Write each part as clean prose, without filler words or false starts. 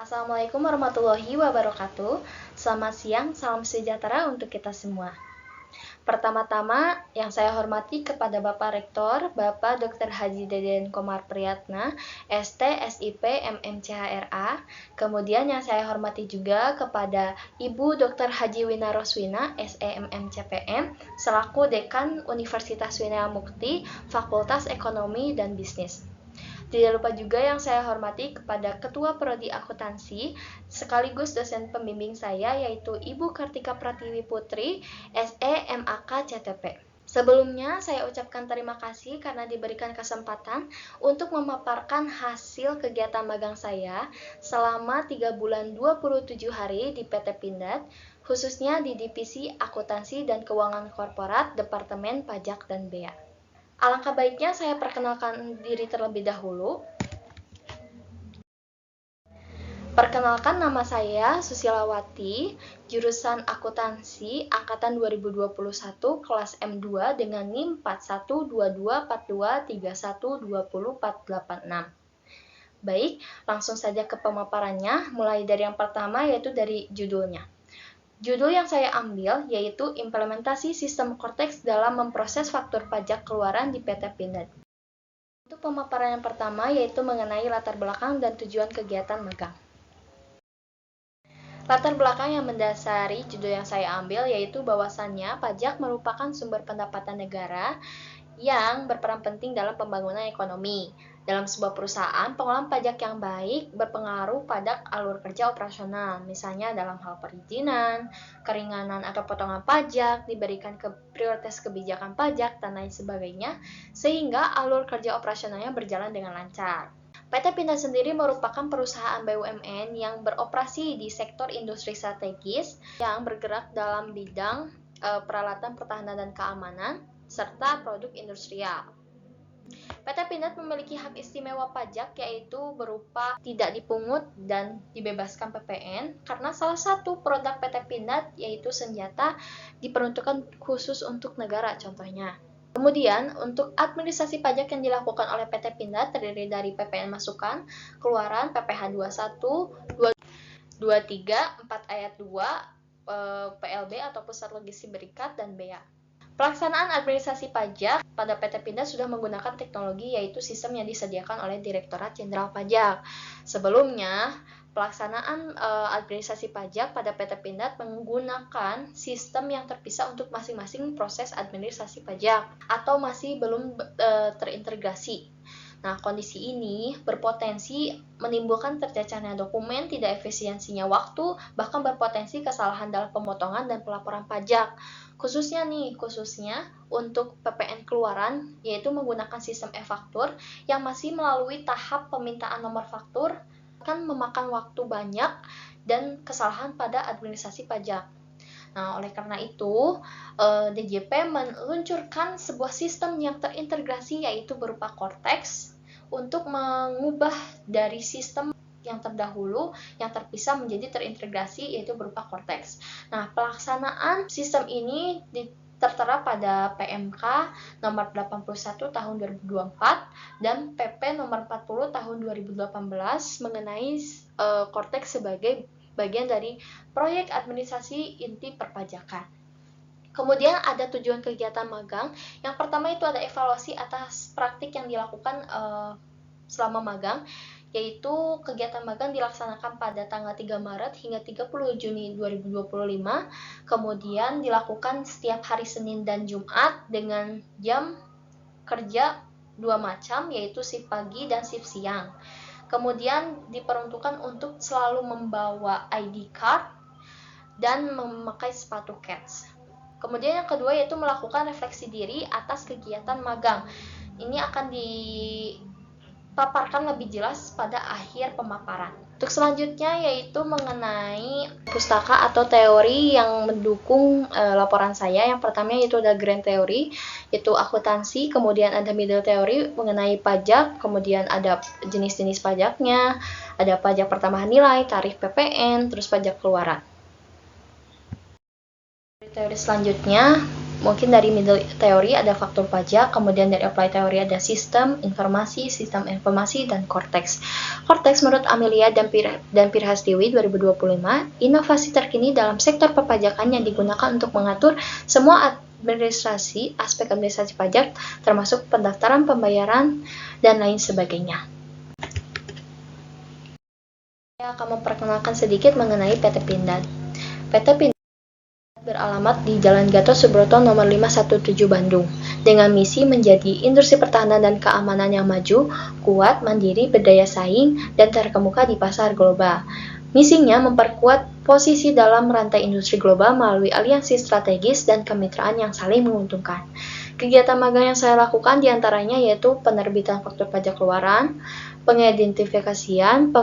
Assalamualaikum warahmatullahi wabarakatuh. Selamat siang, salam sejahtera untuk kita semua. Pertama-tama, yang saya hormati kepada Bapak Rektor, Bapak Dr. Haji Deden Komar Priyatna, ST, SIP, MMCHRA. Kemudian yang saya hormati juga kepada Ibu Dr. Haji Wina Roswina, SEMMCPM, selaku Dekan Universitas Winaya Mukti, Fakultas Ekonomi dan Bisnis. Tidak lupa juga yang saya hormati kepada Ketua Prodi Akuntansi sekaligus dosen pembimbing saya yaitu Ibu Kartika Pratiwi Putri, SEMAK CTP. Sebelumnya saya ucapkan terima kasih karena diberikan kesempatan untuk memaparkan hasil kegiatan magang saya selama 3 bulan 27 hari di PT Pindad, khususnya di Divisi Akuntansi dan Keuangan Korporat Departemen Pajak dan Bea. Alangkah baiknya saya perkenalkan diri terlebih dahulu. Perkenalkan, nama saya Susilawati, jurusan Akuntansi angkatan 2021 kelas M2 dengan NIM 41224231204886. Baik, langsung saja ke pemaparannya, mulai dari yang pertama yaitu dari judulnya. Judul yang saya ambil yaitu Implementasi Sistem Cortex dalam Memproses Faktur Pajak Keluaran di PT Pindad. Untuk pemaparan yang pertama yaitu mengenai latar belakang dan tujuan kegiatan magang. Latar belakang yang mendasari judul yang saya ambil yaitu bahwasannya pajak merupakan sumber pendapatan negara yang berperan penting dalam pembangunan ekonomi. Dalam sebuah perusahaan, pengelolaan pajak yang baik berpengaruh pada alur kerja operasional, misalnya dalam hal perizinan, keringanan atau potongan pajak, diberikan prioritas kebijakan pajak, dan lain sebagainya, sehingga alur kerja operasionalnya berjalan dengan lancar. PT Pindad sendiri merupakan perusahaan BUMN yang beroperasi di sektor industri strategis yang bergerak dalam bidang peralatan pertahanan dan keamanan, serta produk industrial. PT Pindad memiliki hak istimewa pajak yaitu berupa tidak dipungut dan dibebaskan PPN karena salah satu produk PT Pindad yaitu senjata diperuntukkan khusus untuk negara contohnya. Kemudian, untuk administrasi pajak yang dilakukan oleh PT Pindad terdiri dari PPN masukan, keluaran, PPh 21, 23, 4 ayat 2, PLB atau Pusat Logistik Berikat, dan Bea. Pelaksanaan administrasi pajak pada PT Pindad sudah menggunakan teknologi yaitu sistem yang disediakan oleh Direktorat Jenderal Pajak. Sebelumnya, pelaksanaan administrasi pajak pada PT Pindad menggunakan sistem yang terpisah untuk masing-masing proses administrasi pajak atau masih belum terintegrasi. Nah, kondisi ini berpotensi menimbulkan tercecernya dokumen, tidak efisiensinya waktu, bahkan berpotensi kesalahan dalam pemotongan dan pelaporan pajak. Khususnya untuk PPN keluaran, yaitu menggunakan sistem e-faktur yang masih melalui tahap pemintaan nomor faktur, akan memakan waktu banyak dan kesalahan pada administrasi pajak. Nah, oleh karena itu, DJP meluncurkan sebuah sistem yang terintegrasi yaitu berupa Cortex untuk mengubah dari sistem yang terdahulu yang terpisah menjadi terintegrasi yaitu berupa Cortex. Nah, pelaksanaan sistem ini tertera pada PMK nomor 81 tahun 2024 dan PP nomor 40 tahun 2018 mengenai Cortex sebagai bagian dari proyek administrasi inti perpajakan. Kemudian ada tujuan kegiatan magang. Yang pertama itu ada evaluasi atas praktik yang dilakukan selama magang, yaitu kegiatan magang dilaksanakan pada tanggal 3 Maret hingga 30 Juni 2025, kemudian dilakukan setiap hari Senin dan Jumat dengan jam kerja 2 macam, yaitu shift pagi dan shift siang. Kemudian diperuntukkan untuk selalu membawa ID card dan memakai sepatu kets. Kemudian yang kedua yaitu melakukan refleksi diri atas kegiatan magang. Ini akan dipaparkan lebih jelas pada akhir pemaparan. Untuk selanjutnya yaitu mengenai pustaka atau teori yang mendukung laporan saya. Yang pertama yaitu ada grand theory, yaitu akuntansi, kemudian ada middle theory mengenai pajak, kemudian ada jenis-jenis pajaknya, ada pajak pertambahan nilai, tarif PPN, terus pajak keluaran. Teori selanjutnya mungkin dari middle teori ada faktur pajak, kemudian dari apply teori ada sistem informasi, dan korteks. Korteks menurut Amelia dan Pirhastiwi 2025, inovasi terkini dalam sektor perpajakan yang digunakan untuk mengatur semua aspek administrasi pajak, termasuk pendaftaran, pembayaran, dan lain sebagainya. Saya akan memperkenalkan sedikit mengenai PT Pindad. PT Pindad beralamat di Jalan Gatot Subroto nomor 517 Bandung, dengan misi menjadi industri pertahanan dan keamanan yang maju, kuat, mandiri, berdaya saing, dan terkemuka di pasar global. Misinya memperkuat posisi dalam rantai industri global melalui aliansi strategis dan kemitraan yang saling menguntungkan. Kegiatan magang yang saya lakukan diantaranya yaitu penerbitan faktur pajak keluaran, pengidentifikasian,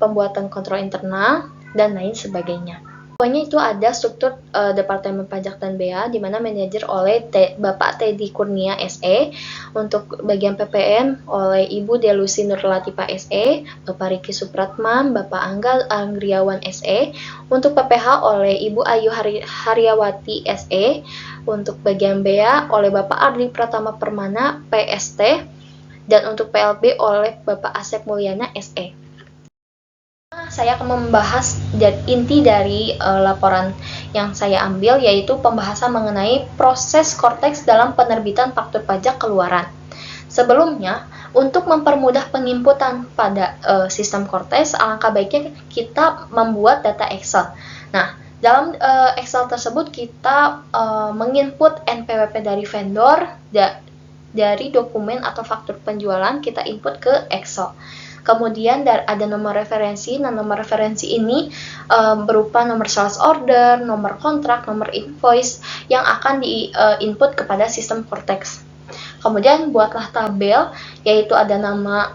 pembuatan kontrol internal, dan lain sebagainya. Pokoknya itu ada struktur Departemen Pajak dan Bea, di mana manajer oleh Bapak Teddy Kurnia SE, untuk bagian PPN oleh Ibu Delusi Nurlatifa SE, Bapak Riki Supratman, Bapak Angga Anggriawan SE, untuk PPH oleh Ibu Ayu Haryawati SE, untuk bagian Bea oleh Bapak Ardi Pratama Permana PST, dan untuk PLB oleh Bapak Asep Mulyana SE. Saya akan membahas inti dari laporan yang saya ambil, yaitu pembahasan mengenai proses korteks dalam penerbitan faktur pajak keluaran. Sebelumnya, untuk mempermudah penginputan pada sistem korteks, alangkah baiknya kita membuat data Excel. Nah, dalam Excel tersebut kita menginput NPWP dari vendor, dari dokumen atau faktur penjualan kita input ke Excel. Kemudian ada nomor referensi. Nah, nomor referensi ini berupa nomor sales order, nomor kontrak, nomor invoice yang akan di-input kepada sistem korteks. Kemudian buatlah tabel, yaitu ada nama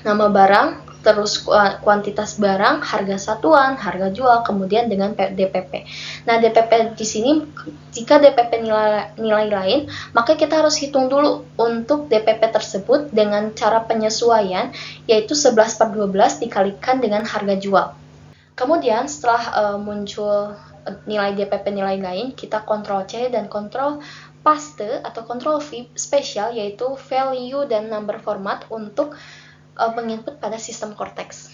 barang, terus kuantitas barang, harga satuan, harga jual, kemudian dengan DPP. Nah, DPP di sini, jika DPP nilai lain, maka kita harus hitung dulu untuk DPP tersebut dengan cara penyesuaian, yaitu 11/12 dikalikan dengan harga jual. Kemudian setelah muncul nilai DPP nilai lain, kita Ctrl C dan Ctrl paste atau Ctrl V spesial, yaitu value dan number format untuk menginput pada sistem korteks.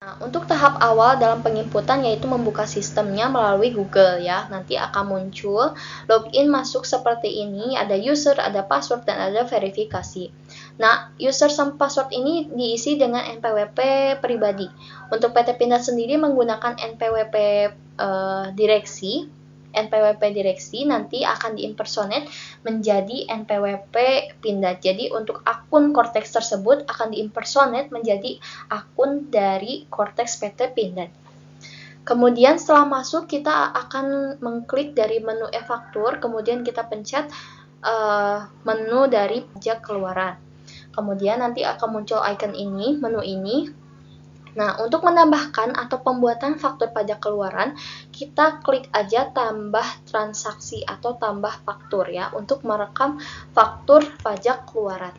Nah, untuk tahap awal dalam penginputan yaitu membuka sistemnya melalui Google ya. Nanti akan muncul login masuk seperti ini, ada user, ada password, dan ada verifikasi. Nah, user sama password ini diisi dengan NPWP pribadi. Untuk PT Pindad sendiri menggunakan NPWP direksi. NPWP direksi nanti akan diimpersonate menjadi NPWP Pindad. Jadi untuk akun korteks tersebut akan diimpersonate menjadi akun dari korteks PT Pindad. Kemudian setelah masuk kita akan mengklik dari menu e-faktur, kemudian kita pencet menu dari pajak keluaran. Kemudian nanti akan muncul icon ini, menu ini. Nah, untuk menambahkan atau pembuatan faktur pajak keluaran, kita klik aja tambah transaksi atau tambah faktur ya, untuk merekam faktur pajak keluaran.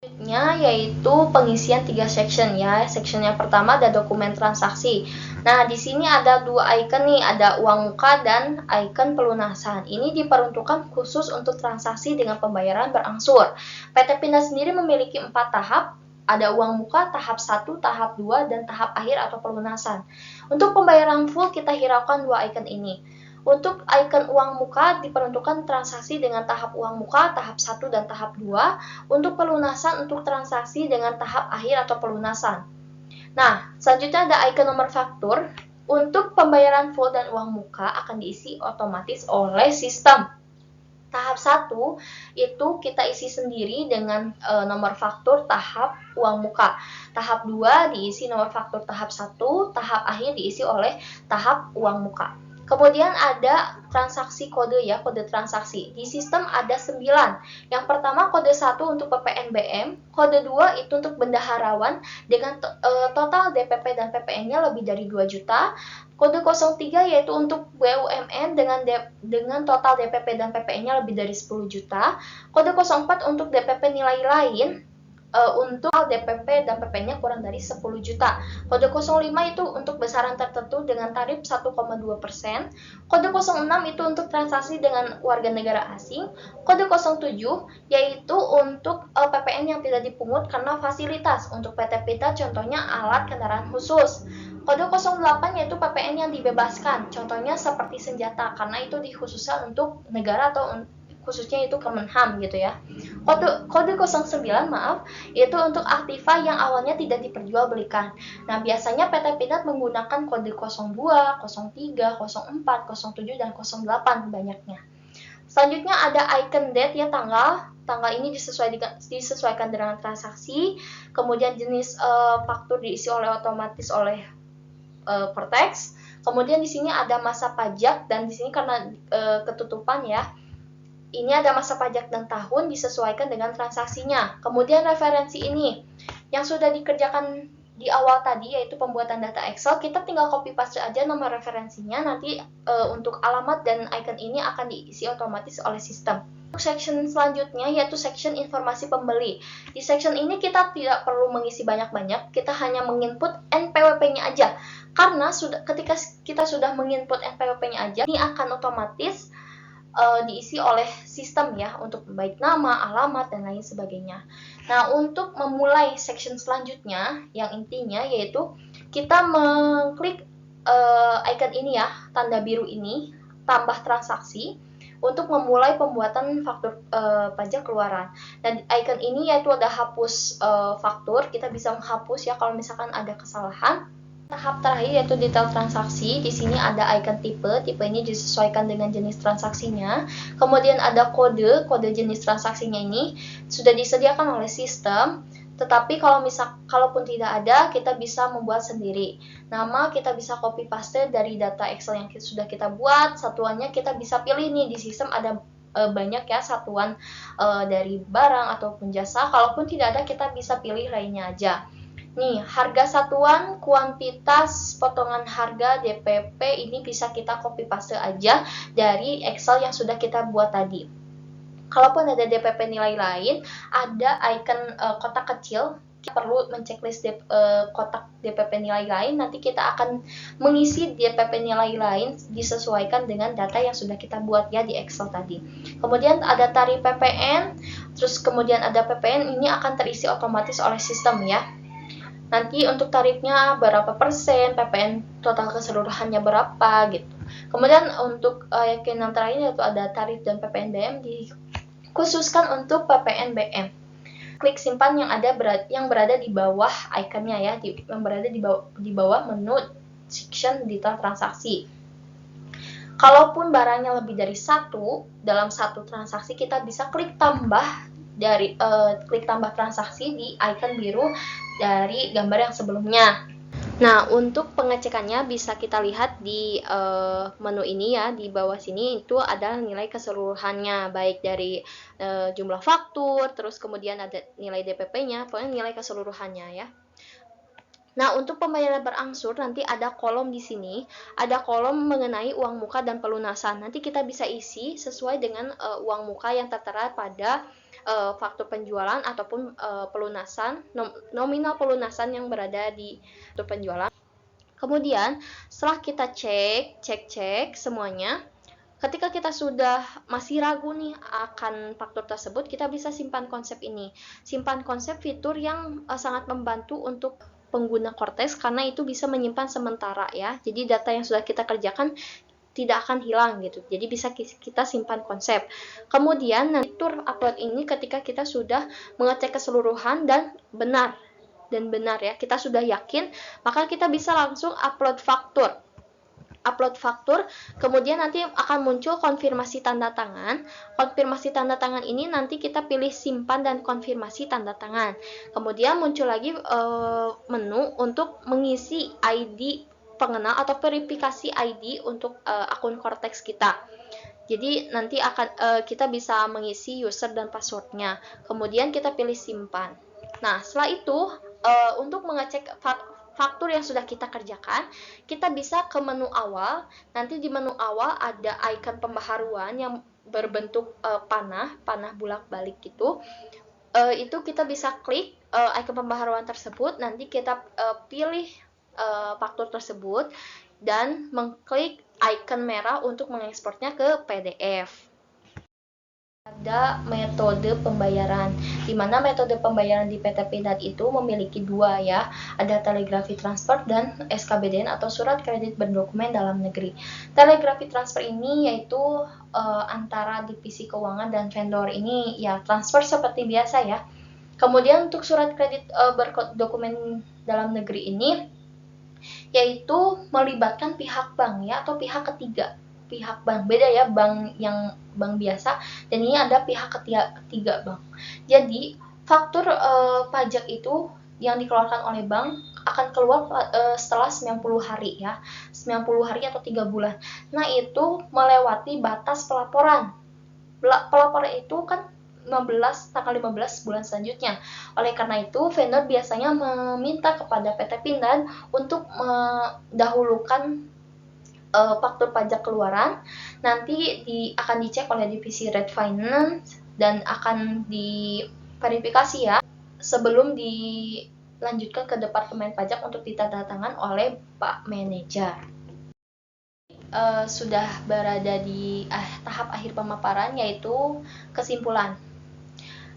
Selanjutnya yaitu pengisian 3 section ya. Section yang pertama ada dokumen transaksi. Nah, di sini ada 2 icon nih, ada uang muka dan icon pelunasan. Ini diperuntukkan khusus untuk transaksi dengan pembayaran berangsur. PT Pindad sendiri memiliki 4 tahap. Ada uang muka tahap 1, tahap 2, dan tahap akhir atau pelunasan. Untuk pembayaran full kita hiraukan 2 icon ini. Untuk icon uang muka diperuntukkan transaksi dengan tahap uang muka tahap 1 dan tahap 2. Untuk pelunasan untuk transaksi dengan tahap akhir atau pelunasan. Nah, selanjutnya ada icon nomor faktur. Untuk pembayaran full dan uang muka akan diisi otomatis oleh sistem. Tahap 1 itu kita isi sendiri dengan nomor faktur tahap uang muka. Tahap 2 diisi nomor faktur tahap 1, tahap akhir diisi oleh tahap uang muka. Kemudian ada transaksi kode ya, kode transaksi. Di sistem ada 9. Yang pertama kode 1 untuk PPNBM, kode 2 itu untuk bendaharawan dengan total DPP dan PPN-nya lebih dari 2 juta. Kode 03 yaitu untuk BUMN dengan total DPP dan PPN-nya lebih dari 10 juta. Kode 04 untuk DPP nilai lain untuk DPP dan PP-nya kurang dari 10 juta. Kode 05 itu untuk besaran tertentu dengan tarif 1,2%. Kode 06 itu untuk transaksi dengan warga negara asing. Kode 07 yaitu untuk PPN yang tidak dipungut karena fasilitas. Untuk PT Pita contohnya alat kendaraan khusus. Kode 08 yaitu PPN yang dibebaskan, contohnya seperti senjata, karena itu dikhususkan untuk negara atau khususnya itu Kemenham gitu ya. Kode 09 maaf, itu untuk aktiva yang awalnya tidak diperjualbelikan. Nah, biasanya PT Pindad menggunakan kode 02, 03, 04, 07, dan 08 banyaknya. Selanjutnya ada icon date ya, tanggal. Tanggal ini disesuaikan dengan transaksi. Kemudian jenis faktur diisi otomatis oleh Vertex. Kemudian di sini ada masa pajak, dan di sini karena ketutupan ya. Ini ada masa pajak dan tahun disesuaikan dengan transaksinya. Kemudian referensi ini yang sudah dikerjakan di awal tadi, yaitu pembuatan data Excel, kita tinggal copy paste aja nomor referensinya. Nanti untuk alamat dan icon ini akan diisi otomatis oleh sistem. Section selanjutnya yaitu section informasi pembeli. Di section ini kita tidak perlu mengisi banyak-banyak, kita hanya menginput NPWP-nya aja. Karena ketika kita sudah menginput NPWP-nya aja, ini akan otomatis diisi oleh sistem ya, untuk baik nama, alamat, dan lain sebagainya. Nah, untuk memulai section selanjutnya, yang intinya yaitu kita mengklik icon ini ya, tanda biru ini, tambah transaksi, untuk memulai pembuatan faktur pajak keluaran. Dan icon ini yaitu ada hapus faktur, kita bisa menghapus ya kalau misalkan ada kesalahan. Tahap terakhir yaitu detail transaksi. Di sini ada icon tipe. Tipe ini disesuaikan dengan jenis transaksinya. Kemudian ada kode. Kode jenis transaksinya ini sudah disediakan oleh sistem. Tetapi kalaupun tidak ada, kita bisa membuat sendiri. Nama kita bisa copy paste dari data Excel yang sudah kita buat. Satuannya kita bisa pilih nih, di sistem ada banyak ya satuan dari barang ataupun jasa. Kalaupun tidak ada, kita bisa pilih lainnya aja. Nih, harga satuan, kuantitas, potongan harga, DPP, ini bisa kita copy paste aja dari Excel yang sudah kita buat tadi. Kalaupun ada DPP nilai lain, ada icon kotak kecil, kita perlu menceklis kotak DPP nilai lain, nanti kita akan mengisi DPP nilai lain disesuaikan dengan data yang sudah kita buat ya di Excel tadi. Kemudian ada tarif PPN, terus kemudian ada PPN, ini akan terisi otomatis oleh sistem ya. Nanti untuk tarifnya berapa persen, PPN total keseluruhannya berapa gitu. Kemudian untuk yang terakhir yaitu ada tarif dan PPN BM, dikhususkan untuk PPN BM. Klik simpan yang berada di bawah ikonnya ya, yang berada di bawah menu section detail transaksi. Kalaupun barangnya lebih dari satu, dalam satu transaksi kita bisa klik tambah transaksi di icon biru dari gambar yang sebelumnya. Nah, untuk pengecekannya bisa kita lihat di menu ini ya, di bawah sini itu ada nilai keseluruhannya, baik dari jumlah faktur, terus kemudian ada nilai DPP-nya, pokoknya nilai keseluruhannya ya. Nah, untuk pembayaran berangsur nanti ada kolom di sini, ada kolom mengenai uang muka dan pelunasan. Nanti kita bisa isi sesuai dengan uang muka yang tertera pada faktur penjualan ataupun pelunasan, nominal pelunasan yang berada di faktur penjualan. Kemudian, setelah kita cek semuanya, ketika kita sudah masih ragu nih akan faktur tersebut, kita bisa simpan konsep ini. Simpan konsep fitur yang sangat membantu untuk pengguna Cortex, karena itu bisa menyimpan sementara ya. Jadi data yang sudah kita kerjakan tidak akan hilang gitu. Jadi bisa kita simpan konsep. Kemudian fitur upload ini ketika kita sudah mengecek keseluruhan dan benar ya, kita sudah yakin, maka kita bisa langsung upload faktur, kemudian nanti akan muncul konfirmasi tanda tangan. Konfirmasi tanda tangan ini nanti kita pilih simpan dan konfirmasi tanda tangan. Kemudian muncul lagi menu untuk mengisi ID pengenal atau verifikasi ID untuk akun Cortex kita. Jadi nanti kita bisa mengisi user dan passwordnya. Kemudian kita pilih simpan. Nah, setelah itu untuk mengecek faktur yang sudah kita kerjakan, kita bisa ke menu awal. Nanti di menu awal ada icon pembaharuan yang berbentuk panah bulak-balik gitu. Itu kita bisa klik icon pembaharuan tersebut, nanti kita pilih faktur tersebut dan mengklik icon merah untuk mengekspornya ke PDF. Ada metode pembayaran, di mana metode pembayaran di PT Pindad itu memiliki dua ya, ada telegrafi transfer dan SKBDN atau surat kredit berdokumen dalam negeri. Telegrafi transfer ini yaitu antara divisi keuangan dan vendor, ini ya transfer seperti biasa ya. Kemudian untuk surat kredit berdokumen dalam negeri ini yaitu melibatkan pihak bank ya, atau pihak ketiga. Pihak bank beda ya, bank yang bank biasa dan ini ada pihak ketiga bank. Jadi faktur pajak itu yang dikeluarkan oleh bank akan keluar setelah 90 hari ya, 90 hari atau 3 bulan. Nah itu melewati batas pelaporan. Pelaporan itu kan tanggal 15 bulan selanjutnya. Oleh karena itu, vendor biasanya meminta kepada PT Pindad untuk mendahulukan faktur pajak keluaran. Nanti akan dicek oleh divisi Red Finance dan akan diverifikasi ya sebelum dilanjutkan ke Departemen Pajak untuk ditandatangan oleh Pak Manajer. Sudah berada di tahap akhir pemaparan, yaitu kesimpulan.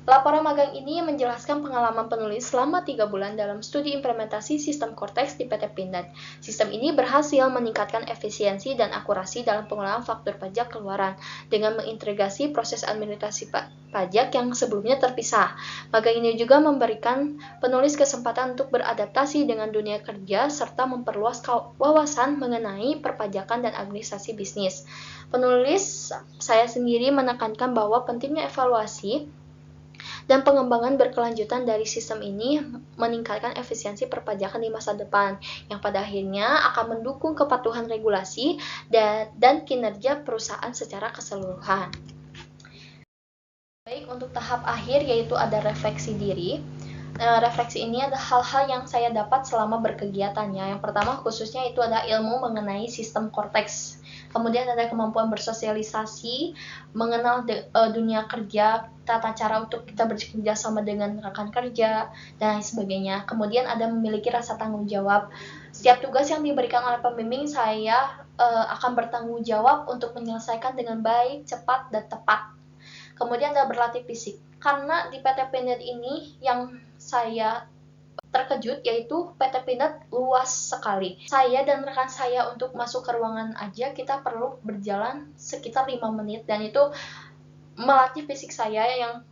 Laporan magang ini menjelaskan pengalaman penulis selama 3 bulan dalam studi implementasi sistem Cortex di PT Pindad. Sistem ini berhasil meningkatkan efisiensi dan akurasi dalam pengelolaan faktur pajak keluaran dengan mengintegrasi proses administrasi pajak yang sebelumnya terpisah. Magang ini juga memberikan penulis kesempatan untuk beradaptasi dengan dunia kerja serta memperluas wawasan mengenai perpajakan dan administrasi bisnis. Penulis saya sendiri menekankan bahwa pentingnya evaluasi dan pengembangan berkelanjutan dari sistem ini meningkatkan efisiensi perpajakan di masa depan, yang pada akhirnya akan mendukung kepatuhan regulasi dan kinerja perusahaan secara keseluruhan. Baik, untuk tahap akhir yaitu ada refleksi diri. Refleksi ini ada hal-hal yang saya dapat selama berkegiatannya. Yang pertama khususnya itu ada ilmu mengenai sistem Cortex. Kemudian ada kemampuan bersosialisasi, mengenal dunia kerja, tata cara untuk kita bekerja sama dengan rekan kerja, dan lain sebagainya. Kemudian ada memiliki rasa tanggung jawab. Setiap tugas yang diberikan oleh pembimbing, saya akan bertanggung jawab untuk menyelesaikan dengan baik, cepat, dan tepat. Kemudian ada berlatih fisik. Karena di PT Pindad ini yang saya terkejut yaitu PT Pindad luas sekali. Saya dan rekan saya untuk masuk ke ruangan aja kita perlu berjalan sekitar 5 menit dan itu melatih fisik saya yang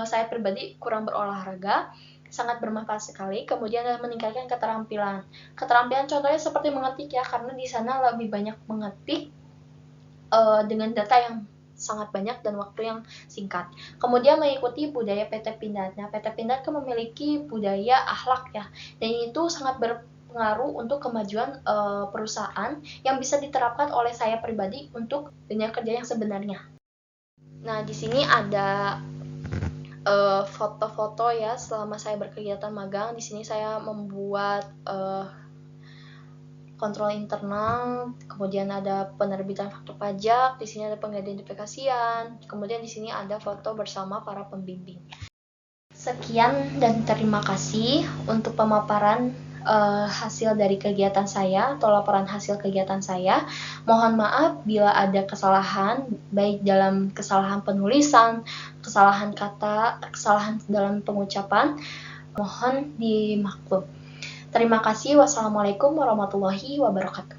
saya pribadi kurang berolahraga, sangat bermanfaat sekali. Kemudian meningkatkan keterampilan. Keterampilan contohnya seperti mengetik ya, karena di sana lebih banyak mengetik dengan data yang sangat banyak dan waktu yang singkat. Kemudian mengikuti budaya PT Pindad. Nah, PT Pindad kan memiliki budaya akhlak ya, dan itu sangat berpengaruh untuk kemajuan perusahaan yang bisa diterapkan oleh saya pribadi untuk dunia kerja yang sebenarnya. Nah, di sini ada foto-foto ya selama saya berkegiatan magang. Di sini saya membuat kontrol internal, kemudian ada penerbitan faktur pajak, di sini ada pengidentifikasian, kemudian di sini ada foto bersama para pembimbing. Sekian dan terima kasih untuk pemaparan hasil dari kegiatan saya atau laporan hasil kegiatan saya. Mohon maaf bila ada kesalahan, baik dalam kesalahan penulisan, kesalahan kata, kesalahan dalam pengucapan, mohon dimaklum. Terima kasih. Wassalamualaikum warahmatullahi wabarakatuh.